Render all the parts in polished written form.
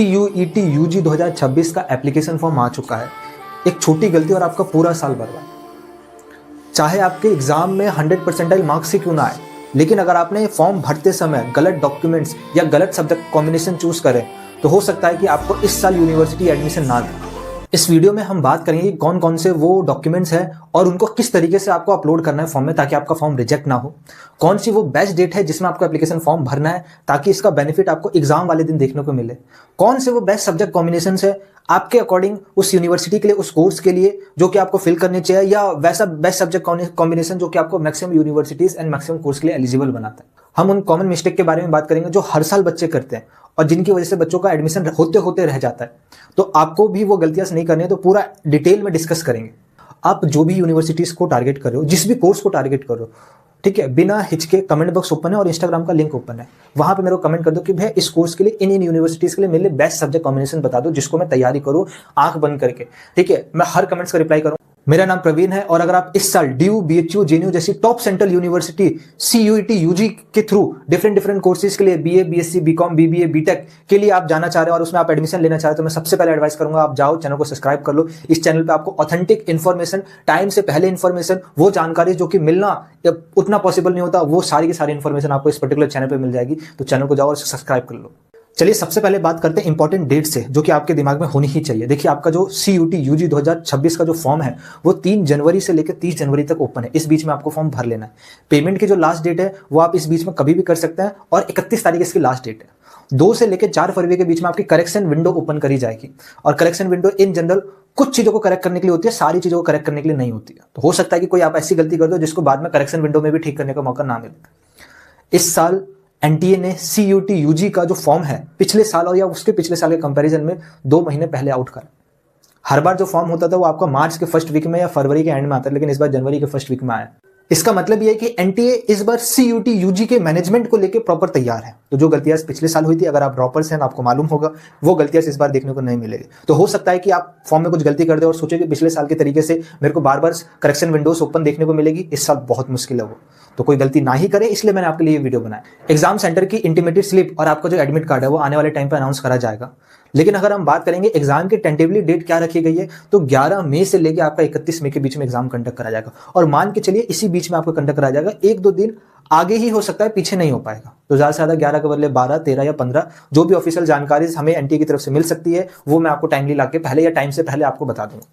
CUET UG 2026 का application form आ चुका है। एक छोटी गलती और आपका पूरा साल बर्बाद। चाहे आपके एग्जाम में 100% मार्क्स ही क्यों ना आए, लेकिन अगर आपने फॉर्म भरते समय गलत डॉक्यूमेंट्स या गलत सब्जेक्ट कॉम्बिनेशन चूज करें तो हो सकता है कि आपको इस साल यूनिवर्सिटी एडमिशन ना दे। इस वीडियो में हम बात करेंगे कि कौन कौन से वो डॉक्यूमेंट्स हैं और उनको किस तरीके से आपको अपलोड करना है फॉर्म में ताकि आपका फॉर्म रिजेक्ट ना हो। कौन सी वो बेस्ट डेट है जिसमें आपको एप्लीकेशन फॉर्म भरना है ताकि इसका बेनिफिट आपको एग्जाम वाले दिन देखने को मिले। कौन से वो बेस्ट सब्जेक्ट कॉम्बिनेशन है आपके अकॉर्डिंग उस यूनिवर्सिटी के लिए, उस कोर्स के लिए जो कि आपको फिल करने चाहिए, या वैसा बेस्ट सब्जेक्ट कॉम्बिनेशन जो कि आपको maximum universities and maximum course के लिए एलिजिबल बनाता है। हम उन कॉमन मिस्टेक के बारे में बात करेंगे जो हर साल बच्चे करते हैं और जिनकी वजह से बच्चों का एडमिशन होते होते रह जाता है। तो आपको भी वो गलतियां नहीं करनी है, तो पूरा डिटेल में डिस्कस करेंगे। आप जो भी यूनिवर्सिटीज को टारगेट कर रहे हो, जिस भी कोर्स को टारगेट कर रहे हो, ठीक है, बिना हिचके कमेंट बॉक्स ओपन है और इंस्टाग्राम का लिंक ओपन है, वहां पे मेरे को कमेंट कर दो कि भैया इस कोर्स के लिए इन यूनिवर्सिटीज के लिए मेरे लिए बेस्ट सब्जेक्ट कॉम्बिनेशन बता दो जिसको मैं तैयारी करूं आंख बंद करके। ठीक है, मैं हर कमेंट्स का रिप्लाई करूं। मेरा नाम प्रवीण है और अगर आप इस साल DU, BHU, JNU जैसी top central university CUET UG के थ्रू डिफरेंट कोर्सेज के लिए BA, BSc, BCom, BBA, BTech के लिए आप जाना चाह रहे हो और उसमें आप एडमिशन लेना चाह रहे हो, तो मैं सबसे पहले एडवाइस करूंगा आप जाओ, चैनल को सब्सक्राइब कर लो। इस चैनल पे आपको ऑथेंटिक इन्फॉर्मेशन, टाइम से पहले इन्फॉर्मेशन, वो जानकारी जो कि मिलना उतना पॉसिबल नहीं होता, वो सारी की सारी इन्फॉर्मेशन आपको इस पर्टिकुलर चैनल पर मिल जाएगी। तो चैनल को जाओ और सब्सक्राइब कर लो। चलिए सबसे पहले बात करते हैं इंपॉर्टेंट डेट से जो कि आपके दिमाग में होनी ही चाहिए। देखिए, आपका जो CUET UG 2026 का जो फॉर्म है वो 3 जनवरी से लेकर 30 जनवरी तक ओपन है। इस बीच में आपको फॉर्म भर लेना है। पेमेंट की जो लास्ट डेट है वो आप इस बीच में कभी भी कर सकते हैं और 31 तारीख इसकी लास्ट डेट है। 2 से लेकर 4 फरवरी के बीच में आपकी करेक्शन विंडो ओपन करी जाएगी और करेक्शन विंडो इन जनरल कुछ चीजों को करेक्ट करने के लिए होती है, सारी चीजों को करेक्ट करने के लिए नहीं होती है। तो हो सकता है कि कोई आप ऐसी गलती कर दो जिसको बाद में करेक्शन विंडो में भी ठीक करने का मौका ना मिले। इस साल NTA ने CUET UG का जो फॉर्म है पिछले साल और या उसके पिछले साल के कंपैरिजन में 2 महीने पहले आउट करा। हर बार जो फॉर्म होता था वो आपका मार्च के फर्स्ट वीक में या फरवरी के एंड में आता है, लेकिन इस बार जनवरी के फर्स्ट वीक में आया। इसका मतलब ये है कि NTA इस बार CUET UG के मैनेजमेंट को लेकर प्रॉपर तैयार है। तो जो गलतियां पिछले साल हुई थी, अगर आप ड्रॉपर्स हैं आपको मालूम होगा, वो गलतियां इस बार देखने को नहीं मिलेगी। तो हो सकता है कि आप फॉर्म में कुछ गलती कर दे और सोचे कि पिछले साल के तरीके से मेरे को बार बार करेक्शन विंडोज ओपन देखने को मिलेगी। इस साल बहुत मुश्किल है वो, तो कोई गलती ना ही करे, इसलिए मैंने आपके लिए ये वीडियो बनाया। एग्जाम सेंटर की इंटीमेटेड स्लिप और आपका जो एडमिट कार्ड है वो आने वाले टाइम पर अनाउंस करा जाएगा। लेकिन अगर हम बात करेंगे एग्जाम की टेंटेटिवली डेट क्या रखी गई है, तो 11 मई से लेकर आपका 31 मई के बीच में एग्जाम कंडक्ट करा जाएगा। और मान के चलिए इसी बीच में आपको कंडक्ट करा जाएगा, 1-2 दिन आगे ही हो सकता है, पीछे नहीं हो पाएगा। तो ज्यादा से ज्यादा 11 के बदले 12, 13 या 15 जो भी ऑफिशियल जानकारी हमें NTA की तरफ से मिल सकती है वो मैं आपको टाइमली लाके पहले या टाइम से पहले आपको बता दूंगा।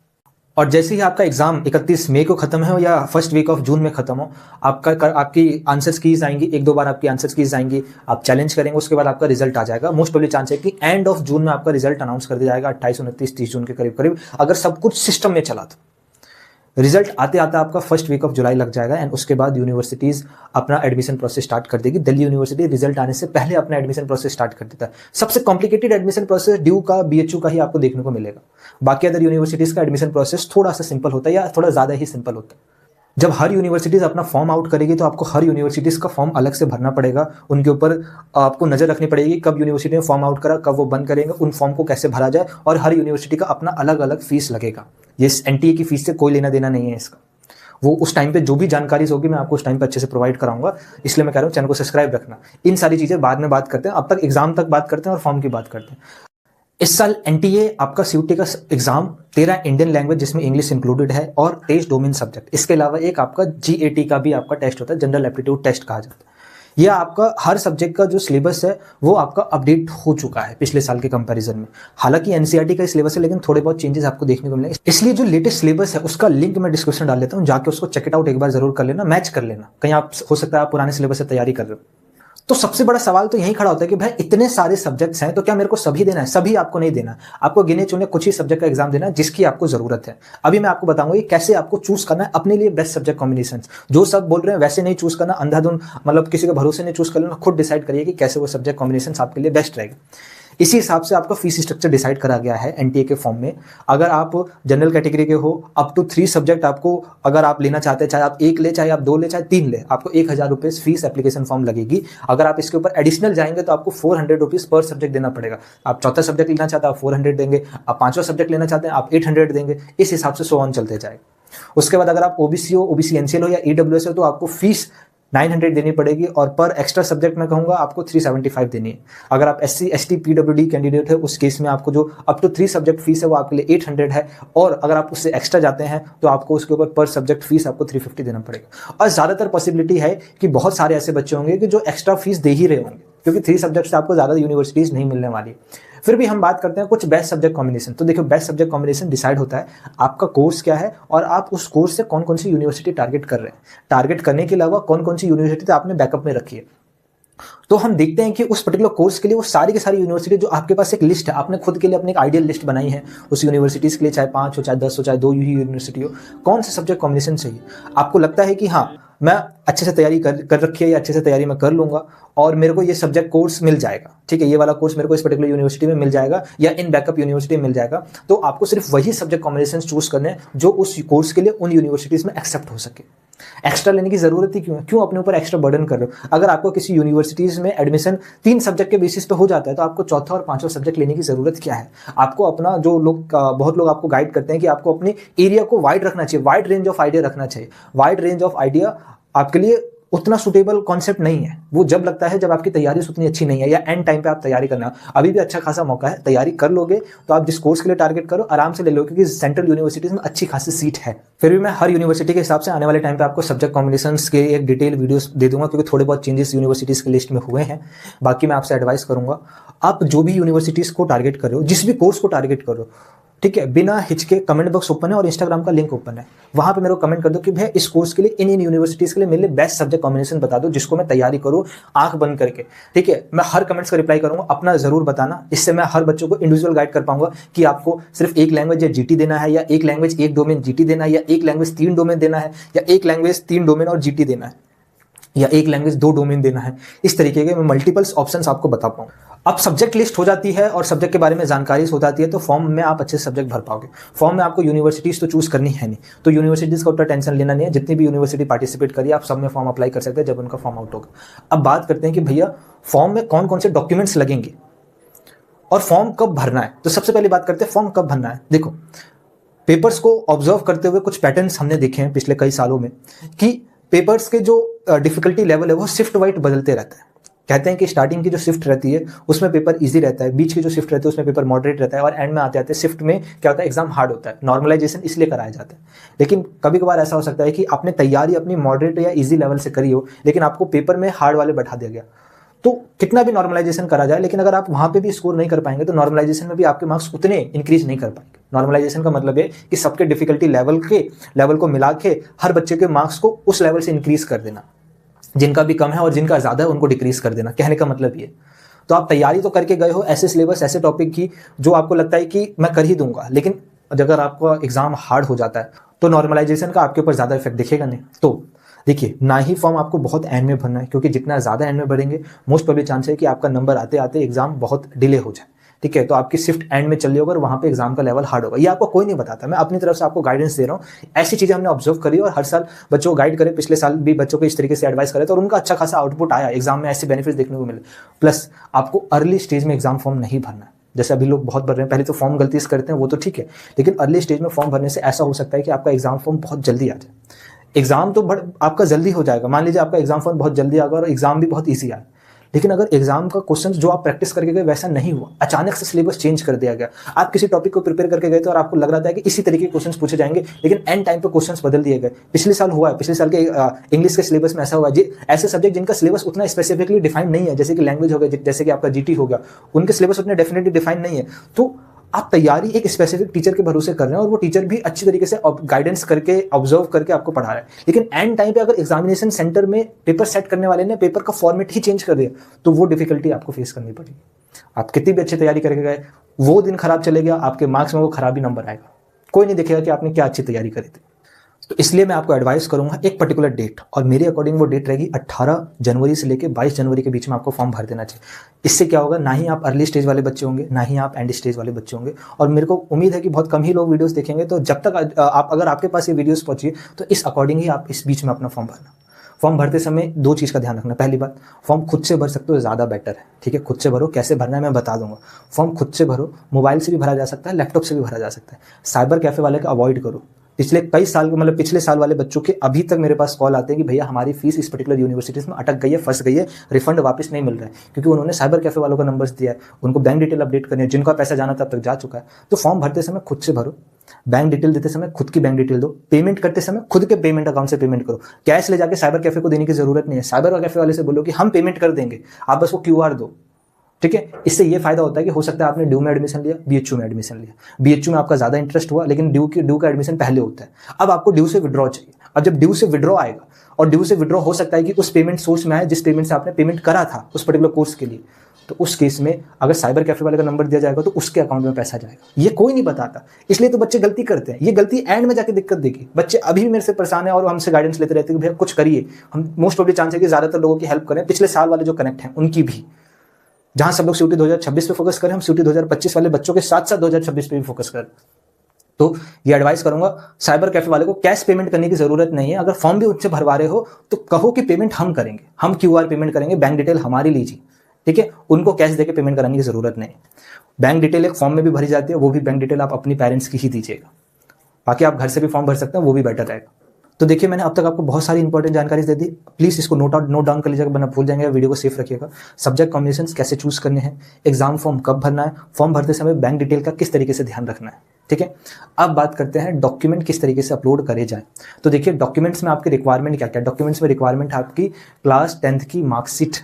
और जैसे ही आपका एग्जाम 31 मई को खत्म है या फर्स्ट वीक ऑफ जून में खत्म हो, आपकी आंसर्स कीज आएंगी, 1-2 बार आपकी आंसर्स कीज आएंगी, आप चैलेंज करेंगे, उसके बाद आपका रिजल्ट आ जाएगा। मोस्ट प्रोबेबली चांस है कि एंड ऑफ जून में आपका रिजल्ट अनाउंस कर दिया जाएगा, 28, 29, 30 जून के करीब अगर सब कुछ सिस्टम में चला तो। रिजल्ट आते आते आपका फर्स्ट वीक ऑफ जुलाई लग जाएगा एंड उसके बाद यूनिवर्सिटीज अपना एडमिशन प्रोसेस स्टार्ट कर देगी। दिल्ली यूनिवर्सिटी रिजल्ट आने से पहले अपना एडमिशन प्रोसेस स्टार्ट कर देता है। सबसे कॉम्प्लिकेटेड एडमिशन प्रोसेस DU का, BHU का ही आपको देखने को मिलेगा। बाकी अदर यूनिवर्सिटीज का एडमिशन प्रोसेस थोड़ा सा सिंपल होता है या थोड़ा ज्यादा ही सिंपल होता है। जब हर यूनिवर्सिटीज अपना फॉर्म आउट करेगी तो आपको हर यूनिवर्सिटीज का फॉर्म अलग से भरना पड़ेगा। उनके ऊपर आपको नजर रखनी पड़ेगी कब यूनिवर्सिटी ने फॉर्म आउट करा, कब वो बंद करेंगे, उन फॉर्म को कैसे भरा जाए, और हर यूनिवर्सिटी का अपना अलग अलग फीस लगेगा। ये NTA की फीस से कोई लेना देना नहीं है इसका। वो उस टाइम पे जो भी जानकारी होगी मैं आपको उस टाइम पे अच्छे से प्रोवाइड कराऊंगा, इसलिए मैं कह रहा हूँ चैनल को सब्सक्राइब रखना। इन सारी चीजें बाद में बात करते हैं, अब तक एग्जाम तक बात करते हैं और फॉर्म की बात करते हैं। इस साल NTA आपका CUET का एग्जाम 13 इंडियन लैंग्वेज जिसमें इंग्लिश इंक्लूडेड है और 23 डोमेन सब्जेक्ट, इसके अलावा एक आपका GAT का भी आपका टेस्ट होता है, जनरल एप्टीट्यूड टेस्ट कहा जाता है। यह आपका हर सब्जेक्ट का जो सिलेबस है वो आपका अपडेट हो चुका है पिछले साल के कंपैरिजन में। हालांकि NCERT का सिलेबस है लेकिन थोड़े बहुत चेंजेस आपको देखने को मिलेंगे, इसलिए जो लेटेस्ट सिलेबस है उसका लिंक मैं डिस्क्रिप्शन डाल देता हूं, जाके उसको चेक इट आउट एक बार जरूर कर लेना, मैच कर लेना। कहीं आप हो सकता है आप पुराने सिलेबस से तैयारी कर रहे हो। तो सबसे बड़ा सवाल तो यही खड़ा होता है कि भाई इतने सारे सब्जेक्ट्स हैं तो क्या मेरे को सभी देना है? सभी आपको नहीं देना, आपको गिने चुने कुछ ही सब्जेक्ट का एग्जाम देना है जिसकी आपको जरूरत है। अभी मैं आपको बताऊंगा कि कैसे आपको चूज करना है अपने लिए बेस्ट सब्जेक्ट कॉम्बिनेशन। जो सब बोल रहे हैं वैसे नहीं चूज करना, अंधाधुंध मतलब किसी के भरोसे नहीं चूज कर लेना, खुद डिसाइड करिए कि कैसे वो सब्जेक्ट कॉम्बिनेशन आपके लिए बेस्ट रहेगा। इसी हिसाब से आपका फीस स्ट्रक्चर डिसाइड करा गया है NTA के फॉर्म में। अगर आप जनरल कैटेगरी के हो, अप टू 3 सब्जेक्ट आपको अगर आप लेना चाहते हैं, चाहे आप 1 ले, चाहे आप 2 ले, चाहे 3 ले, आपको 1000 रुपये फीस एप्लीकेशन फॉर्म लगेगी। अगर आप इसके ऊपर एडिशनल जाएंगे तो आपको 400 रुपीज पर सब्जेक्ट देना पड़ेगा। आप चौथा सब्जेक्ट लेना चाहते हैं आप 400 देंगे, आप 5वां सब्जेक्ट लेना चाहते हैं आप 800 देंगे। इस हिसाब से सो ऑन चलते जाएगा। उसके बाद अगर आप OBC हो, OBC NCL हो या EWS हो तो आपको फीस 900 देनी पड़ेगी, और पर एक्स्ट्रा सब्जेक्ट मैं कहूँगा आपको 375 देनी है। अगर आप SC ST PWD कैंडिडेट है उस केस में आपको जो अप टू 3 सब्जेक्ट फीस है वो आपके लिए 800 है, और अगर आप उससे एक्स्ट्रा जाते हैं तो आपको उसके ऊपर पर सब्जेक्ट फीस आपको 350 देना पड़ेगा। और ज़्यादातर पॉसिबिलिटी है कि बहुत सारे ऐसे बच्चे होंगे कि जो एक्स्ट्रा फीस दे ही रहे होंगे, क्योंकि 3 सब्जेक्ट से आपको ज़्यादा यूनिवर्सिटीज़ नहीं मिलने वाली। फिर भी हम बात करते हैं कुछ बेस्ट सब्जेक्ट कॉम्बिनेशन। तो देखो, बेस्ट सब्जेक्ट कॉम्बिनेशन डिसाइड होता है आपका कोर्स क्या है और आप उस कोर्स से कौन कौन सी यूनिवर्सिटी टारगेट कर रहे हैं। टारगेट करने के अलावा कौन कौन सी यूनिवर्सिटी तो आपने बैकअप में रखी है। तो हम देखते हैं कि उस पर्टिकुलर कोर्स के लिए वो सारी की सारी यूनिवर्सिटी, जो आपके पास एक लिस्ट है, आपने खुद के लिए अपनी एक आइडियल लिस्ट बनाई है उस यूनिवर्सिटीज़ के लिए, चाहे 5 हो, चाहे 10 हो, चाहे 2 ही यूनिवर्सिटी हो, कौन सा सब्जेक्ट कॉम्बिनेशन चाहिए। आपको लगता है कि हाँ, मैं अच्छे से तैयारी कर रखी है, या अच्छे से तैयारी मैं कर लूँगा और मेरे को ये सब्जेक्ट कोर्स मिल जाएगा, ठीक है, ये वाला कोर्स मेरे को इस पर्टिकुलर यूनिवर्सिटी में मिल जाएगा या इन बैकअप यूनिवर्सिटी में मिल जाएगा। तो आपको सिर्फ वही सब्जेक्ट कॉम्बिनेशन चूज करने हैं जो उस कोर्स के लिए उन यूनिवर्सिटीज़ में एक्सेप्ट हो सके। एक्स्ट्रा लेने की जरूरत ही क्यों है? क्यों अपने ऊपर एक्स्ट्रा बर्डन कर रहे हो? अगर आपको किसी यूनिवर्सिटीज में एडमिशन 3 सब्जेक्ट के बेसिस पे हो जाता है तो आपको चौथा और 5वां सब्जेक्ट लेने की जरूरत क्या है? आपको अपना, जो लोग, बहुत लोग आपको गाइड करते हैं कि आपको अपने एरिया को वाइड रखना चाहिए, वाइड रेंज ऑफ आइडिया रखना चाहिए। वाइड रेंज ऑफ आइडिया आपके लिए उतना सुटेबल कॉन्सेप्ट नहीं है। वो जब लगता है जब आपकी तैयारी उतनी अच्छी नहीं है या एंड टाइम पे आप तैयारी करना। अभी भी अच्छा खासा मौका है, तैयारी कर लोगे तो आप जिस कोर्स के लिए टारगेट करो आराम से ले लो, क्योंकि सेंट्रल यूनिवर्सिटीज में अच्छी खासी सीट है। फिर भी मैं हर यूनिवर्सिटी के हिसाब से आने वाले टाइम पे आपको सब्जेक्ट कॉम्बिनेशंस के एक डिटेल वीडियोस दे दूंगा, क्योंकि थोड़े बहुत चेंजेस यूनिवर्सिटीज की लिस्ट में हुए हैं। बाकी मैं आपसे एडवाइस करूंगा, आप जो भी यूनिवर्सिटीज को टारगेट कर रहे हो, जिस भी कोर्स को टारगेट कर रहे हो, ठीक है, बिना हिचके, कमेंट बॉक्स ओपन है और इंस्टाग्राम का लिंक ओपन है, वहां पे मेरे को कमेंट कर दो कि भैया इस कोर्स के लिए इन यूनिवर्सिटीज के लिए मेरे लिए बेस्ट सब्जेक्ट कॉम्बिनेशन बता दो जिसको मैं तैयारी करूं आंख बंद करके। ठीक है, मैं हर कमेंट्स का रिप्लाई करूंगा, अपना जरूर बताना, इससे मैं हर बच्चों को इंडिविजुअल गाइड कर पाऊंगा कि आपको सिर्फ एक लैंग्वेज या जीटी देना है, या एक लैंग्वेज एक डोमेन जीटी देना है, या एक लैंग्वेज 3 डोमेन देना है, या एक लैंग्वेज 3 डोमेन और जीटी देना है, या एक लैंग्वेज 2 डोमेन देना है। इस तरीके के मैं मल्टीपल्स ऑप्शंस आपको बता पाऊँ। अब सब्जेक्ट लिस्ट हो जाती है और सब्जेक्ट के बारे में जानकारी हो जाती है तो फॉर्म में आप अच्छे सब्जेक्ट भर पाओगे। फॉर्म में आपको यूनिवर्सिटीज तो चूज करनी है नहीं, तो यूनिवर्सिटीज का उतना टेंशन लेना नहीं है। जितनी भी यूनिवर्सिटी पार्टिसिपेट करिए आप सब में फॉर्म अप्लाई कर सकते हैं जब उनका फॉर्म आउट होगा। अब बात करते हैं कि भैया फॉर्म में कौन कौन से डॉक्यूमेंट्स लगेंगे और फॉर्म कब भरना है। तो सबसे पहले बात करते हैं फॉर्म कब भरना है। देखो, पेपर्स को ऑब्जर्व करते हुए कुछ पैटर्न्स हमने देखे हैं पिछले कई सालों में कि पेपर्स के जो डिफिकल्टी लेवल है वो शिफ्ट वाइज बदलते रहता है। कहते हैं कि स्टार्टिंग की जो शिफ्ट रहती है उसमें पेपर इजी रहता है, बीच की जो शिफ्ट रहती है उसमें पेपर मॉडरेट रहता है, और एंड में आते आते शिफ्ट में क्या होता है, एग्जाम हार्ड होता है। नॉर्मलाइजेशन इसलिए कराया जाता है। लेकिन कभी कभार ऐसा हो सकता है कि आपने तैयारी अपनी मॉडरेट या इजी लेवल से करी हो, लेकिन आपको पेपर में हार्ड वाले बैठा दिया गया। तो कितना भी नॉर्मलाइजेशन करा जाए, लेकिन अगर आप वहां पे भी स्कोर नहीं कर पाएंगे तो नॉर्मलाइजेशन में भी आपके मार्क्स उतने इंक्रीज नहीं कर पाएंगे। नॉर्मलाइजेशन का मतलब है कि सबके डिफिकल्टी लेवल को मिला के हर बच्चे के मार्क्स को उस लेवल से इंक्रीज कर देना, जिनका भी कम है और जिनका ज्यादा है उनको डिक्रीज कर देना। कहने का मतलब ये, तो आप तैयारी तो करके गए हो ऐसे सिलेबस, ऐसे टॉपिक की जो आपको लगता है कि मैं कर ही दूंगा, लेकिन अगर आपका एग्जाम हार्ड हो जाता है तो नॉर्मलाइजेशन का आपके ऊपर ज्यादा इफेक्ट दिखेगा नहीं। तो देखिए, ना ही फॉर्म आपको बहुत एंड में भरना है, क्योंकि जितना ज्यादा एंड में भरेंगे मोस्ट प्रोबेबली चांस है कि आपका नंबर आते आते एग्जाम बहुत डिले हो जाए। ठीक है, तो आपकी शिफ्ट एंड में चल रही होगा और वहां पे एग्जाम का लेवल हार्ड होगा। ये आपको कोई नहीं बताता, मैं अपनी तरफ से आपको गाइडेंस दे रहा हूँ। ऐसी चीजें हमने ऑब्जर्व करी और हर साल बच्चों को गाइड करे, पिछले साल भी बच्चों को इस तरीके से एडवाइस करे तो उनका अच्छा खासा आउटपुट आया, एग्जाम में ऐसे बेनिफिट्स देखने को मिले। प्लस आपको अर्ली स्टेज में एग्जाम फॉर्म नहीं भरना है। जैसे अभी लोग बहुत भर रहे हैं, पहले तो फॉर्म गलती से करते हैं वो तो ठीक है, लेकिन अर्ली स्टेज में फॉर्म भरने से ऐसा हो सकता है कि आपका एग्जाम फॉर्म बहुत जल्दी आ जाए। एग्जाम तो आपका जल्दी हो जाएगा, मान लीजिए आपका एग्जाम फॉर्म बहुत जल्दी आ गया और एग्जाम भी बहुत ईजी आया, लेकिन अगर एग्जाम का क्वेश्चन जो आप प्रैक्टिस करके गए वैसा नहीं हुआ, अचानक से सिलेबस चेंज कर दिया गया, आप किसी टॉपिक को प्रिपेयर करके गए थे और आपको लग रहा था कि इसी तरीके के क्वेश्चंस पूछे जाएंगे, लेकिन एंड टाइम पे क्वेश्चंस बदल दिए गए। पिछले साल हुआ है, पिछले साल के इंग्लिश के सिलेबस में ऐसा हुआ है। ऐसे सब्जेक्ट जिनका सिलेबस उतना स्पेसिफिकली डिफाइंड नहीं है, जैसे कि लैंग्वेज हो गया, जैसे कि आपका जीटी हो गया, उनके सिलेबस उतने डेफिनेटली डिफाइंड नहीं है। तो आप तैयारी एक स्पेसिफिक टीचर के भरोसे कर रहे हैं और वो टीचर भी अच्छी तरीके से गाइडेंस करके, ऑब्जर्व करके आपको पढ़ा रहा है, लेकिन एंड टाइम पे अगर एग्जामिनेशन सेंटर में पेपर सेट करने वाले ने पेपर का फॉर्मेट ही चेंज कर दिया तो वो डिफिकल्टी आपको फेस करनी पड़ेगी। आप कितनी भी अच्छी तैयारी करके गए, वो दिन खराब चले गया, आपके मार्क्स में वो खराब ही नंबर आएगा, कोई नहीं देखेगा कि आपने क्या अच्छी तैयारी करी थी। तो इसलिए मैं आपको एडवाइस करूंगा एक पर्टिकुलर डेट, और मेरे अकॉर्डिंग वो डेट रहेगी 18 जनवरी से लेकर 22 जनवरी के बीच में आपको फॉर्म भर देना चाहिए। इससे क्या होगा, ना ही आप अर्ली स्टेज वाले बच्चे होंगे, ना ही आप एंड स्टेज वाले बच्चे होंगे, और मेरे को उम्मीद है कि बहुत कम ही लोग वीडियोस देखेंगे। तो जब तक आप, अगर आपके पास ये वीडियोस पहुंची तो इस अकॉर्डिंग ही आप इस बीच में अपना फॉर्म भरना। फॉर्म भरते समय 2 चीज़ का ध्यान रखना। पहली बात, फॉर्म खुद से भर सकते हो ज़्यादा बेटर है। ठीक है, खुद से भरो, कैसे भरना है मैं बता दूंगा। फॉर्म खुद से भरो, मोबाइल से भी भरा जा सकता है, लैपटॉप से भी भरा जा सकता है। साइबर कैफे वाले का अवॉइड करो, पिछले कई साल मतलब पिछले साल वाले बच्चों के अभी तक मेरे पास कॉल आते हैं कि भैया हमारी फीस इस पर्टिकुलर यूनिवर्सिटीज़ में अटक गई है, फंस गई है, रिफंड वापस नहीं मिल रहा है, क्योंकि उन्होंने साइबर कैफे वालों का नंबर दिया है, उनको बैंक डिटेल अपडेट करनी है, जिनका पैसा जाना तब तक जा चुका है। तो फॉर्म भरते समय खुद से भरो, बैंक डिटेल देते समय खुद की बैंक डिटेल दो, पेमेंट करते समय खुद के पेमेंट अकाउंट से पेमेंट करो। कैश ले जाके साइबर कैफे को देने की जरूरत नहीं है। साइबर कैफे वाले से बोलो कि हम पेमेंट कर देंगे, आप बस वो क्यूआर दो, ठीक है। इससे ये फायदा होता है कि हो सकता है आपने ड्यू में एडमिशन लिया, बीएचयू में एडमिशन लिया, बीएचयू में आपका ज्यादा इंटरेस्ट हुआ, लेकिन ड्यू का एडमिशन पहले होता है। अब आपको ड्यू से विड्रॉ चाहिए। अब जब ड्यू से विड्रॉ आएगा, और ड्यू से विड्रॉ हो सकता है कि उस पेमेंट सोर्स में आए जिस पेमेंट से आपने पेमेंट करा था उस पर्टिकुलर कोर्स के लिए, तो उस केस में अगर साइबर कैफे वाले का नंबर दिया जाएगा तो उसके अकाउंट में पैसा जाएगा। ये कोई नहीं बताता, इसलिए तो बच्चे गलती करते हैं। ये गलती एंड में जाके दिक्कत देगी। बच्चे अभी भी मेरे से परेशान है और हमसे गाइडेंस लेते रहते हैं कि भैया कुछ करिए। हम मोस्ट ऑफ द चांस है कि ज्यादातर लोगों की हेल्प करें, पिछले साल वाले जो कनेक्ट हैं उनकी भी। जहां सब लोग सीयूटी 2026 पे फोकस करें, हम सीयूटी 2025 वाले बच्चों के साथ साथ 2026 पे भी फोकस करें। तो ये एडवाइस करूंगा, साइबर कैफे वाले को कैश पेमेंट करने की जरूरत नहीं है। अगर फॉर्म भी उनसे भरवा रहे हो तो कहो कि पेमेंट हम करेंगे, हम क्यूआर पेमेंट करेंगे, बैंक डिटेल हमारी लीजिए, ठीक है। उनको कैश देके पेमेंट कराने की जरूरत नहीं। बैंक डिटेल एक फॉर्म में भी भरी जाती है, वो भी बैंक डिटेल आप अपनी पेरेंट्स की ही दीजिएगा। बाकी आप घर से भी फॉर्म भर सकते हैं, वो भी बेटर रहेगा। तो देखिए, मैंने अब तक आपको बहुत सारी इंपॉर्टेंट जानकारी दे दी। प्लीज़ इसको नोट डाउन कर लीजिएगा, वरना भूल जाएंगे। वीडियो को सेफ रखिएगा। सब्जेक्ट कॉम्बिनेशंस कैसे चूज करने हैं, एग्जाम फॉर्म कब भरना है, फॉर्म भरते समय बैंक डिटेल का किस तरीके से ध्यान रखना है, ठीक है। अब बात करते हैं डॉक्यूमेंट किस तरीके से अपलोड करे जाए। तो देखिए, डॉक्यूमेंट्स में आपकी रिक्वायरमेंट क्या क्या है। डॉक्यूमेंट्स में रिक्वायरमेंट है आपकी क्लास 10th की मार्कशीट,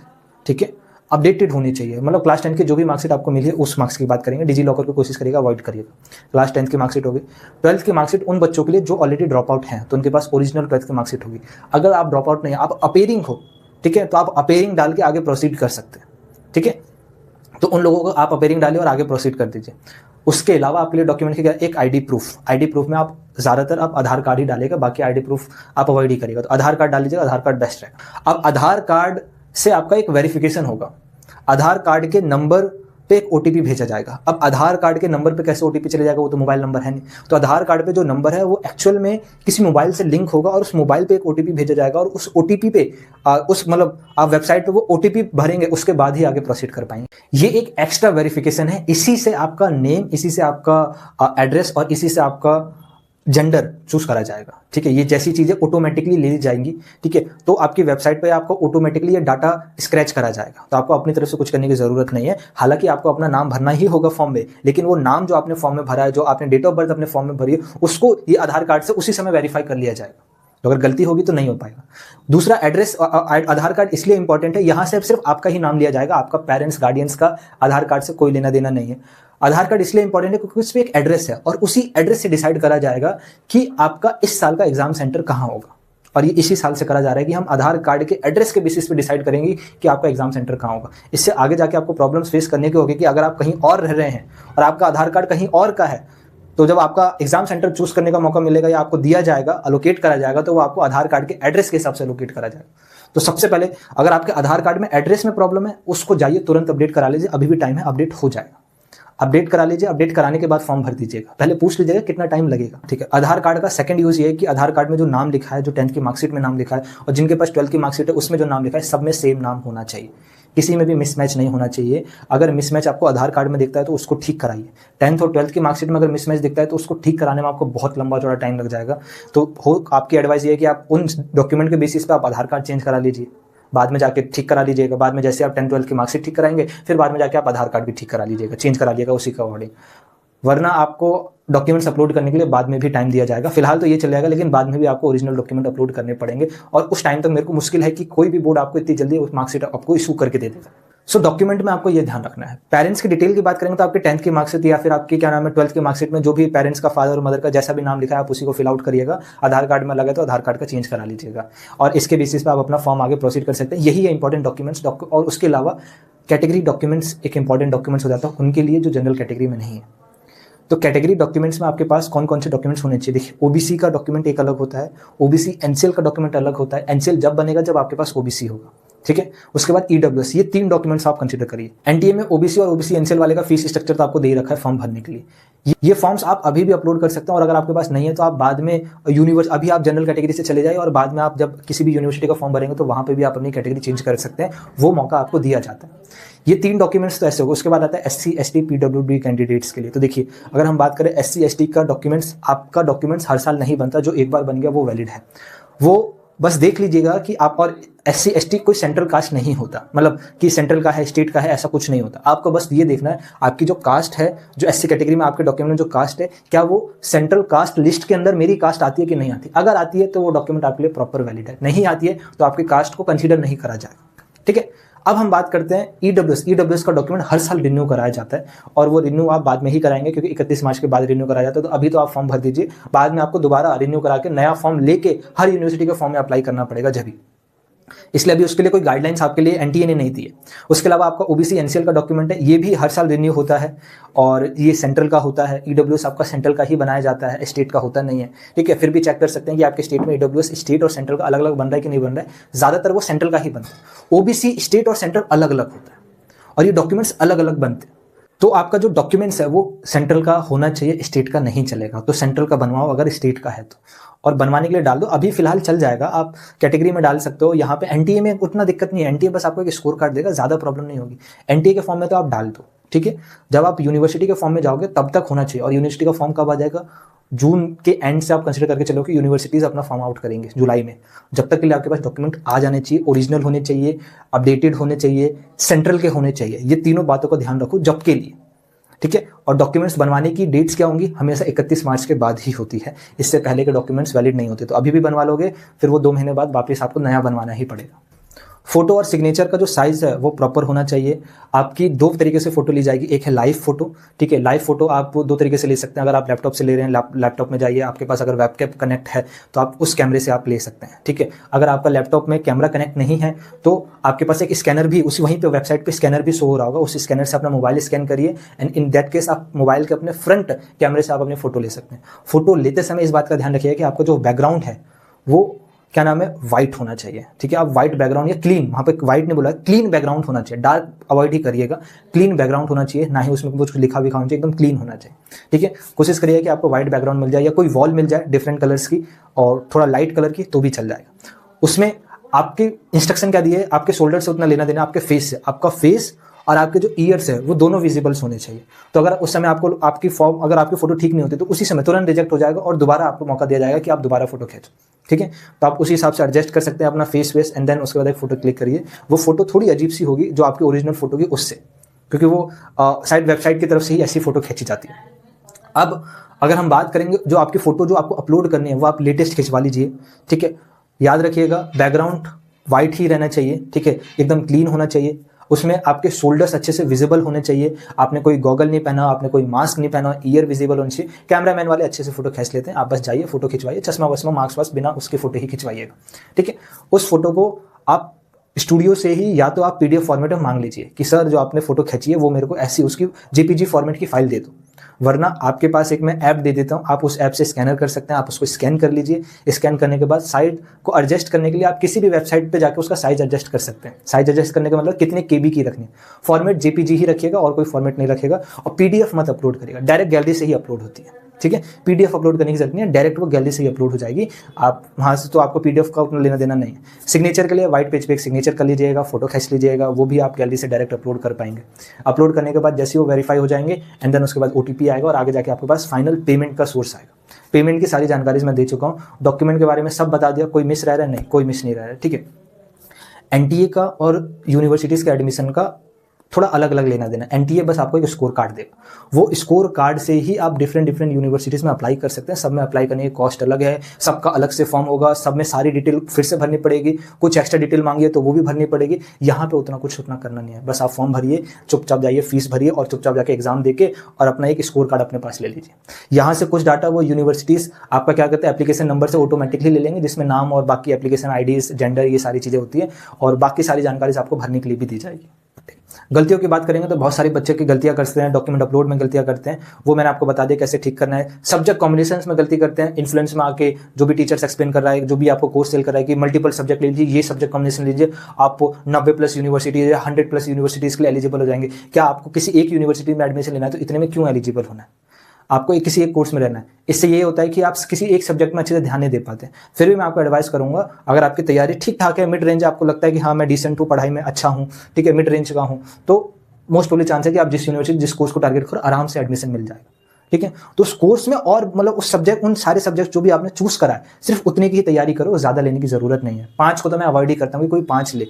ठीक है, अपडेटेड होनी चाहिए। मतलब क्लास 10 की जो भी मार्कशीट आपको मिली है उस मार्क्स की बात करेंगे। डिजी लॉकर की कोशिश करिएगा, अवॉइड करिएगा। क्लास 10 की मार्कशीट होगी। 12th की मार्कशीट उन बच्चों के लिए जो ऑलरेडी ड्रॉप आउट हैं, तो उनके पास ओरिजिनल 12th की मार्कशीट होगी। अगर आप ड्रॉप आउट नहीं, आप अपेयरिंग हो, ठीक है, तो आप अपेयरिंग डाल के आगे प्रोसीड कर सकते हैं, ठीक है। तो उन लोगों को आप अपेयरिंग डालिए और आगे प्रोसीड कर दीजिए। उसके अलावा आपके लिए डॉक्यूमेंट क्या, एक आईडी प्रूफ में आप ज़्यादातर आप आधार कार्ड ही डालेगा, बाकी आईडी प्रूफ आप अवॉइड ही करिएगा। तो आधार कार्ड डाल लीजिएगा, आधार कार्ड बेस्ट रहेगा। अब आधार कार्ड से आपका एक वेरिफिकेशन होगा। आधार कार्ड के नंबर पे एक ओटीपी भेजा जाएगा। अब आधार कार्ड के नंबर पे कैसे ओटीपी चले जाएगा, वो तो मोबाइल नंबर है नहीं। तो आधार कार्ड पे जो नंबर है वो एक्चुअल में किसी मोबाइल से लिंक होगा और उस मोबाइल पे एक ओटीपी भेजा जाएगा, और उस ओटीपी पे उस मतलब आप वेबसाइट पे वो ओटीपी भरेंगे, उसके बाद ही आगे प्रोसीड कर पाएंगे। ये एक एक्स्ट्रा वेरिफिकेशन है। इसी से आपका नेम, इसी से आपका एड्रेस और इसी से आपका जेंडर चूज करा जाएगा, ठीक है। ये जैसी चीजें ऑटोमेटिकली ले ली जाएंगी, ठीक है। तो आपकी वेबसाइट पे आपको ऑटोमेटिकली ये डाटा स्क्रैच करा जाएगा, तो आपको अपनी तरफ से कुछ करने की जरूरत नहीं है। हालांकि आपको अपना नाम भरना ही होगा फॉर्म में, लेकिन वो नाम जो आपने फॉर्म में भरा है, जो आपने डेट ऑफ बर्थ अपने फॉर्म में भरी है, उसको ये आधार कार्ड से उसी समय वेरीफाई कर लिया जाएगा। तो अगर गलती होगी तो नहीं हो पाएगा। दूसरा, एड्रेस। आधार कार्ड इसलिए इंपॉर्टेंट है, यहाँ से सिर्फ आपका ही नाम लिया जाएगा, आपका पेरेंट्स गार्डियंस का आधार कार्ड से कोई लेना देना नहीं है। आधार कार्ड इसलिए इंपॉर्टेंट है क्योंकि उसमें एक एड्रेस है, और उसी एड्रेस से डिसाइड करा जाएगा कि आपका इस साल का एग्जाम सेंटर कहाँ होगा। और ये इसी साल से करा जा रहा है कि हम आधार कार्ड के एड्रेस के बेसिस पे डिसाइड करेंगे कि आपका एग्जाम सेंटर कहाँ होगा। इससे आगे जाके आपको प्रॉब्लम्स फेस करने की होगी कि अगर आप कहीं और रह रहे हैं और आपका आधार कार्ड कहीं और का है, तो जब आपका एग्जाम सेंटर चूज करने का मौका मिलेगा या आपको दिया जाएगा, अलोकेट करा जाएगा, तो वो आपको आधार कार्ड के एड्रेस के हिसाब से अलोकेट करा जाएगा। तो सबसे पहले, अगर आपके आधार कार्ड में एड्रेस में प्रॉब्लम है, उसको जाइए तुरंत अपडेट करा लीजिए, अभी भी टाइम है, अपडेट हो जाएगा। अपडेट करा लीजिए, अपडेट कराने के बाद फॉर्म भर दीजिएगा। पहले पूछ लीजिएगा कितना टाइम लगेगा, ठीक है। आधार कार्ड का सेकंड यूज ये है कि आधार कार्ड में जो नाम लिखा है, जो 10th की मार्कशीट में नाम लिखा है और जिनके पास 12th की मार्कशीट है उसमें जो नाम लिखा है, सब में सेम नाम होना चाहिए, किसी में भी मिसमैच नहीं होना चाहिए। अगर मिसमैच आपको आधार कार्ड में दिखता है तो उसको ठीक कराइए। 10th और 12th की मार्कशीट में अगर मिसमैच दिखता है तो उसको ठीक कराने में आपको बहुत लंबा चौड़ा टाइम लग जाएगा। तो आपकी एडवाइस ये है कि आप उन डॉक्यूमेंट के बेसिस पे आप आधार कार्ड चेंज करा लीजिए, बाद में जाके ठीक करा लीजिएगा। बाद में जैसे आप 10th 12th की मार्कशीट ठीक कराएंगे, फिर बाद में जाके आप आधार कार्ड भी ठीक करा लीजिएगा, चेंज करा लीजिएगा उसी का अकॉर्डिंग। वरना आपको डॉक्यूमेंट्स अपलोड करने के लिए बाद में भी टाइम दिया जाएगा। फिलहाल तो ये चल जाएगा, लेकिन बाद में भी आपको ओरिजिनल डॉक्यूमेंट अपलोड करने पड़ेंगे, और उस टाइम तक मेरे को मुश्किल है कि कोई भी बोर्ड आपको इतनी जल्दी उस मार्कशीट आपको इशू करके दे देगा। सो डॉक्यूमेंट में आपको ये ध्यान रखना है। पेरेंट्स की डिटेल की बात करेंगे तो आपके 10th की मार्कशीट या फिर आपकी क्या नाम है 12th की मार्कशीट में जो भी पेरेंट्स का, फादर और मदर का जैसा भी नाम लिखा है, आप उसी को फिल आउट करिएगा। आधार कार्ड में लगा तो आधार कार्ड का चेंज करा लीजिएगा, और इसके बेसिस पे आप अपना फॉर्म आगे प्रोसीड कर सकते हैं। यही है इंपॉर्टेंट डॉक्यूमेंट्स। और उसके अलावा कैटेगरी डॉक्यूमेंट्स एक इंपॉर्टेंट डॉक्यूमेंट्स हो जाता है उनके लिए जो जनरल कैटेगरी में नहीं है। तो कैटेगरी डॉक्यूमेंट्स में आपके पास कौन कौन से डॉक्यूमेंट्स होने चाहिए। देखिए, ओबीसी का डॉक्यूमेंट एक अलग होता है, ओबीसी एनसीएल का डॉक्यूमेंट अलग होता है। एनसीएल जब बनेगा जब आपके पास ओबीसी होगा, ठीक है। उसके बाद ईडब्ल्यूएस, ये 3 डॉक्यूमेंट्स आप कंसीडर करिए। एनटीए में ओबीसी और ओबीसी एनसीएल वाले का फीस स्ट्रक्चर तो आपको दे ही रखा है फॉर्म भरने के लिए। ये फॉर्म्स आप अभी भी अपलोड कर सकते हैं, और अगर आपके पास नहीं है तो आप बाद में अभी आप जनरल कैटेगरी से चले जाइए और बाद में आप जब किसी भी यूनिवर्सिटी का फॉर्म भरेंगे तो वहाँ पे भी आप अपनी कैटेगरी चेंज कर सकते हैं, वो मौका आपको दिया जाता है। ये 3 डॉक्यूमेंट्स तो ऐसे होगा। उसके बाद आता है एससी एसटी पीडब्ल्यूडी कैंडिडेट्स के लिए। तो देखिए, अगर हम बात करें एससी एसटी का डॉक्यूमेंट्स, आपका डॉक्यूमेंट्स हर साल नहीं बनता, जो एक बार बन गया वो वैलिड है। वो बस देख लीजिएगा कि आप, और एससी एसटी कोई सेंट्रल कास्ट नहीं होता, मतलब कि सेंट्रल का है स्टेट का है ऐसा कुछ नहीं होता। आपको बस ये देखना है आपकी जो कास्ट है, जो एससी कैटेगरी में आपके डॉक्यूमेंट में जो कास्ट है, क्या वो सेंट्रल कास्ट लिस्ट के अंदर मेरी कास्ट आती है कि नहीं आती। अगर आती है तो वो डॉक्यूमेंट आपके लिए प्रॉपर वैलिड है, नहीं आती है तो आपकी कास्ट को कंसीडर नहीं करा जाएगा, ठीक है। अब हम बात करते हैं ईडब्ल्यूएस का डॉक्यूमेंट हर साल रिन्यू कराया जाता है, और वो रिन्यू आप बाद में ही कराएंगे क्योंकि 31 मार्च के बाद रिन्यू कराया जाता है। तो अभी तो आप फॉर्म भर दीजिए, बाद में आपको दोबारा रिन्यू करा के नया फॉर्म लेके हर यूनिवर्सिटी के फॉर्म में अप्लाई करना पड़ेगा जब भी। इसलिए अभी उसके लिए कोई गाइडलाइंस आपके लिए एनटीए ने नहीं दी है। उसके अलावा आपका ओबीसी एनसीएल का डॉक्यूमेंट है, ये भी हर साल रिन्यू होता है और ये सेंट्रल का होता है। ईडब्ल्यूएस आपका सेंट्रल का ही बनाया जाता है, स्टेट का होता नहीं है, ठीक है। फिर भी चेक कर सकते हैं कि आपके स्टेट में ईडब्ल्यूएस स्टेट और सेंट्रल का अलग अलग बन रहा है कि नहीं बन रहा है। ज़्यादातर वो सेंट्रल का ही बनता है। ओबीसी स्टेट और सेंट्रल अलग अलग होता है और ये डॉक्यूमेंट्स अलग अलग बनते हैं। तो आपका जो डॉक्यूमेंट्स है वो सेंट्रल का होना चाहिए, स्टेट का नहीं चलेगा। तो सेंट्रल का बनवाओ अगर स्टेट का है तो, और बनवाने के लिए डाल दो। अभी फिलहाल चल जाएगा, आप कैटेगरी में डाल सकते हो। यहाँ पे एनटीए में उतना दिक्कत नहीं है, एनटीए बस आपको एक स्कोर कार्ड देगा, ज़्यादा प्रॉब्लम नहीं होगी। एनटीए के फॉर्म में तो आप डाल दो, ठीक है। जब आप यूनिवर्सिटी के फॉर्म में जाओगे तब तक होना चाहिए, और यूनिवर्सिटी का फॉर्म कब आ जाएगा, जून के एंड से आप कंसिडर करके चलो कि यूनिवर्सिटीज़ अपना फॉर्म आउट करेंगे जुलाई में। जब तक के लिए आपके पास डॉक्यूमेंट आ जाने चाहिए, ओरिजिनल होने चाहिए, अपडेटेड होने चाहिए, सेंट्रल के होने चाहिए। ये तीनों बातों का ध्यान रखो जब के लिए, ठीक है। और डॉक्यूमेंट्स बनवाने की डेट्स क्या होंगी, हमेशा 31 मार्च के बाद ही होती है, इससे पहले के डॉक्यूमेंट्स वैलिड नहीं होते। तो अभी भी बनवा लोगे, फिर वो 2 महीने बाद वापस आपको नया बनवाना ही पड़ेगा। फोटो और सिग्नेचर का जो साइज़ है वो प्रॉपर होना चाहिए। आपकी 2 तरीके से फोटो ली जाएगी, एक है लाइव फोटो, ठीक है। लाइव फोटो आप 2 तरीके से ले सकते हैं। अगर आप लैपटॉप से ले रहे हैं, लैपटॉप में जाइए, आपके पास अगर वेबकैम कनेक्ट है तो आप उस कैमरे से आप ले सकते हैं, ठीक है। अगर आपका लैपटॉप में कैमरा कनेक्ट नहीं है तो आपके पास एक स्कैनर भी उसी वहीं पे वेबसाइट पे स्कैनर भी शो हो रहा होगा, उस स्कैनर से अपना मोबाइल स्कैन करिए, एंड इन दैट केस आप मोबाइल के अपने फ्रंट कैमरे से आप अपनी फोटो ले सकते हैं। फोटो लेते समय इस बात का ध्यान रखिएगा कि आपका जो बैकग्राउंड है वो क्या नाम है, वाइट होना चाहिए, ठीक है। आप वाइट बैकग्राउंड या क्लीन, वहाँ पे वाइट नहीं बोला, क्लीन बैकग्राउंड होना चाहिए। डार्क अवॉइड ही करिएगा, क्लीन बैकग्राउंड होना चाहिए, ना ही उसमें कुछ लिखा भी होना चाहिए, एकदम क्लीन होना चाहिए, ठीक है। कोशिश करिए कि आपको वाइट बैकग्राउंड मिल जाए या कोई वॉल मिल जाए डिफरेंट कलर्स की और थोड़ा लाइट कलर की, तो भी चल जाएगा। उसमें आपके इंस्ट्रक्शन क्या दिए, आपके शोल्डर से उतना लेना देना, आपके फेस से, आपका फेस और आपके जो ईयर्स है वो दोनों विजिबल्स होने चाहिए। तो अगर उस समय आपको आपकी फॉर्म, अगर आपकी फोटो ठीक नहीं होती तो उसी समय तुरंत रिजेक्ट हो जाएगा और दोबारा आपको मौका दिया जाएगा कि आप दोबारा फोटो खींचो, ठीक है। तो आप उसी हिसाब से एडजस्ट कर सकते हैं अपना फेस वेस, एंड देन उसके बाद एक फोटो क्लिक करिए। वो फोटो थोड़ी अजीब सी होगी जो आपकी ओरिजिनल फोटो की उससे, क्योंकि वो साइड वेबसाइट की तरफ से ही ऐसी फोटो खींची जाती है। अब अगर हम बात करेंगे जो आपकी फोटो जो आपको अपलोड करनी है वो आप लेटेस्ट खिंचवा लीजिए, ठीक है। याद रखिएगा बैकग्राउंड वाइट ही रहना चाहिए, ठीक है, एकदम क्लीन होना चाहिए। उसमें आपके शोल्डर्स अच्छे से विजिबल होने चाहिए, आपने कोई गॉगल नहीं पहना, आपने कोई मास्क नहीं पहना, ईयर विजिबल होनी चाहिए। कैमरामैन वाले अच्छे से फोटो खींच लेते हैं, आप बस जाइए फोटो खिंचवाइए, चश्मा वश्मा मास्क वास्क बिना उसके फोटो ही खिंचवाइएगा, ठीक है। उस फोटो को आप स्टूडियो से ही या तो आप पीडीएफ फॉर्मेट में मांग लीजिए कि सर जो आपने फोटो खींची है वो मेरे को ऐसी उसकी जेपीजी फॉर्मेट की फाइल दे दो, वरना आपके पास एक मैं ऐप दे देता हूँ, आप उस ऐप से स्कैनर कर सकते हैं, आप उसको स्कैन कर लीजिए। स्कैन करने के बाद साइज को एडजस्ट करने के लिए आप किसी भी वेबसाइट पे जाकर उसका साइज एडजस्ट कर सकते हैं। साइज एडजस्ट करने का मतलब कितने केबी की रखनी है, फॉर्मेट जेपीजी ही रखिएगा और कोई फॉर्मेट नहीं रखेगा, और पीडीएफ मत अपलोड करिएगा, डायरेक्ट गैलरी से ही अपलोड होती है, ठीक है। पीडीएफ अपलोड करने की जरूरत नहीं है, डायरेक्ट वो गैलरी से ही अपलोड हो जाएगी, आप वहाँ से तो आपको पीडीएफ का उतना लेना देना नहीं है। सिग्नेचर के लिए व्हाइट पेज पे एक सिग्नेचर कर लीजिएगा, फोटो खींच लीजिएगा, वो भी आप गैलरी से डायरेक्ट अपलोड कर पाएंगे। अपलोड करने के बाद जैसे वो वेरीफाई हो जाएंगे एंड देन उसके बाद ओटीपी आएगा और आगे जाके आपके पास फाइनल पेमेंट का सोर्स आएगा। पेमेंट की सारी जानकारी मैं दे चुका हूँ, डॉक्यूमेंट के बारे में सब बता दिया, कोई मिस रह रहा है नहीं, कोई मिस नहीं रह रहा है, ठीक है। एनटीए का और यूनिवर्सिटीज़ के एडमिशन का थोड़ा अलग अलग लेना देना। एनटीए बस आपको एक स्कोर कार्ड देगा, वो स्कोर कार्ड से ही आप डिफरेंट यूनिवर्सिटीज़ में अप्लाई कर सकते हैं। सब में अप्लाई करने की कॉस्ट अलग है, सबका अलग से फॉर्म होगा, सब में सारी डिटेल फिर से भरनी पड़ेगी, कुछ एक्स्ट्रा डिटेल मांगिए तो वो भी भरनी पड़ेगी। यहाँ पे उतना करना नहीं है, बस आप फॉर्म भरिए, चुपचाप जाइए, फीस भरिए और चुपचाप जाके एग्जाम देके और अपना एक स्कोर कार्ड अपने पास ले लीजिए। यहाँ से कुछ डाटा वो यूनिवर्सिटीज़ आपका क्या करते हैं, एप्लीकेशन नंबर से ऑटोमेटिकली ले लेंगे, जिसमें नाम और बाकी एप्लीकेशन आईडीज, जेंडर, ये सारी चीज़ें होती है, और बाकी सारी जानकारी आपको भरने के लिए भी दी जाएगी। गलतियों की बात करेंगे तो बहुत सारे बच्चे की गलतियां करते हैं, डॉक्यूमेंट अपलोड में गलतियां करते हैं, वो मैंने आपको बता दिया कैसे ठीक करना है। सब्जेक्ट कॉम्बिनेशंस में गलती करते हैं, इन्फ्लुएंस में आके जो भी टीचर्स एक्सप्लेन कर रहा है, जो भी आपको कोर्स सेल कर रहा है कि मल्टीपल सब्जेक्ट ले लीजिए, ये सब्जेक्ट कॉम्बिनेशन लीजिए, आप 90+ यूनिवर्सिटी या 100+ यूनिवर्सिटीज़ के लिए एलिजिबल हो जाएंगे। क्या आपको किसी एक यूनिवर्सिटी में एडमिशन लेना है तो इतने में क्यों एलिजिबल होना है? आपको किसी एक कोर्स में रहना है। इससे ये होता है कि आप किसी एक सब्जेक्ट में अच्छे से ध्यान नहीं दे पाते। फिर भी मैं आपको एडवाइस करूंगा, अगर आपकी तैयारी ठीक ठाक है, मिड रेंज आपको लगता है कि हाँ मैं डिसेंट हूँ, पढ़ाई में अच्छा हूँ, ठीक है, मिड रेंज का हूँ, तो मोस्ट प्रोबेबली चांस है कि आप जिस यूनिवर्सिटी जिस कोर्स को टारगेट करो आराम से एडमिशन मिल जाएगा। ठीक है, तो उस कोर्स में और मतलब उस सब्जेक्ट, उन सारे सब्जेक्ट जो भी आपने चूज करा है, सिर्फ उतने की ही तैयारी करो, ज्यादा लेने की जरूरत नहीं है। 5 को तो मैं अवॉइड ही करता हूँ कि कोई 5 ले।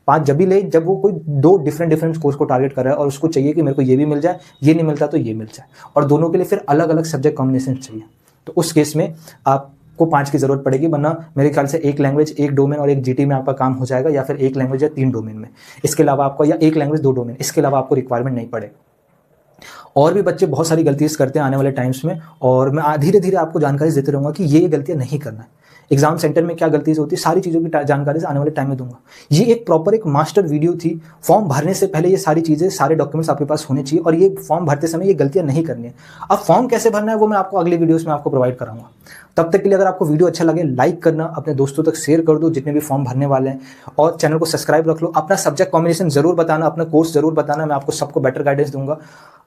5 जब भी ले जब वो कोई 2 डिफरेंट कोर्स को टारगेट कर रहा है और उसको चाहिए कि मेरे को ये भी मिल जाए, ये नहीं मिलता तो ये मिल जाए, और दोनों के लिए फिर अलग अलग सब्जेक्ट कॉम्बिनेशन चाहिए। तो उस केस में आपको 5 की जरूरत पड़ेगी, वरना मेरे ख्याल से 1 लैंग्वेज 1 डोमेन और 1 जीटी में आपका काम हो जाएगा, या फिर 1 लैंग्वेज या 3 डोमेन में। इसके अलावा आपको, या 1 लैंग्वेज 2 डोमेन, इसके अलावा आपको रिक्वायरमेंट नहीं पड़ेगा। और भी बच्चे बहुत सारी गलतियां करते हैं आने वाले टाइम्स में, और मैं धीरे धीरे आपको जानकारी देते रहूंगा कि ये गलतियां नहीं करना है। एग्जाम सेंटर में क्या गलती होती है, सारी चीज़ों की जानकारी से आने वाले टाइम में दूंगा। ये एक प्रॉपर एक मास्टर वीडियो थी। फॉर्म भरने से पहले ये सारी चीज़ें, सारे डॉक्यूमेंट्स आपके पास होने चाहिए, और ये फॉर्म भरते समय ये गलतियां नहीं करनी है। अब फॉर्म कैसे भरना है वो मैं आपको अगले वीडियोस में आपको प्रोवाइड कराऊंगा। तब तक के लिए अगर आपको वीडियो अच्छा लगे, लाइक करना, अपने दोस्तों तक शेयर कर दो जितने भी फॉर्म भरने वाले हैं, और चैनल को सब्सक्राइब रख लो। अपना सब्जेक्ट कॉम्बिनेशन जरूर बताना, अपना कोर्स जरूर बताना, मैं आपको सबको बेटर गाइडेंस दूंगा।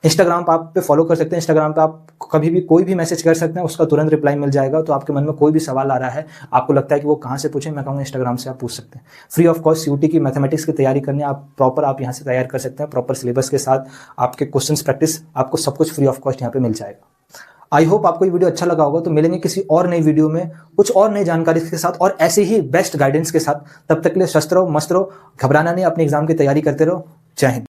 इंस्टाग्राम पर आप पे फॉलो कर सकते हैं, इंस्टाग्राम पे आप कभी भी कोई भी मैसेज कर सकते हैं, उसका तुरंत रिप्लाई मिल जाएगा। तो आपके मन में कोई भी सवाल आ रहा है, आपको लगता है कि वो कहाँ से पूछे, मैं कहूँगा इंस्टाग्राम से आप पूछ सकते हैं। फ्री ऑफ कॉस्ट सीयूटी की मैथमेटिक्स की तैयारी करनी है, आप प्रॉपर आप यहाँ से तैयार कर सकते हैं, प्रॉपर सिलेबस के साथ आपके क्वेश्चन प्रैक्टिस, आपको सब कुछ फ्री ऑफ कॉस्ट यहाँ पे मिल जाएगा। आई होप आपको ये वीडियो अच्छा लगा होगा। तो मिलेंगे किसी और नई वीडियो में कुछ और नई जानकारी के साथ और ऐसे ही बेस्ट गाइडेंस के साथ। तब तक के लिए स्वस्थ रहो, मस्त रहो, घबराना नहीं, अपने एग्जाम की तैयारी करते रहो। जय हिंद।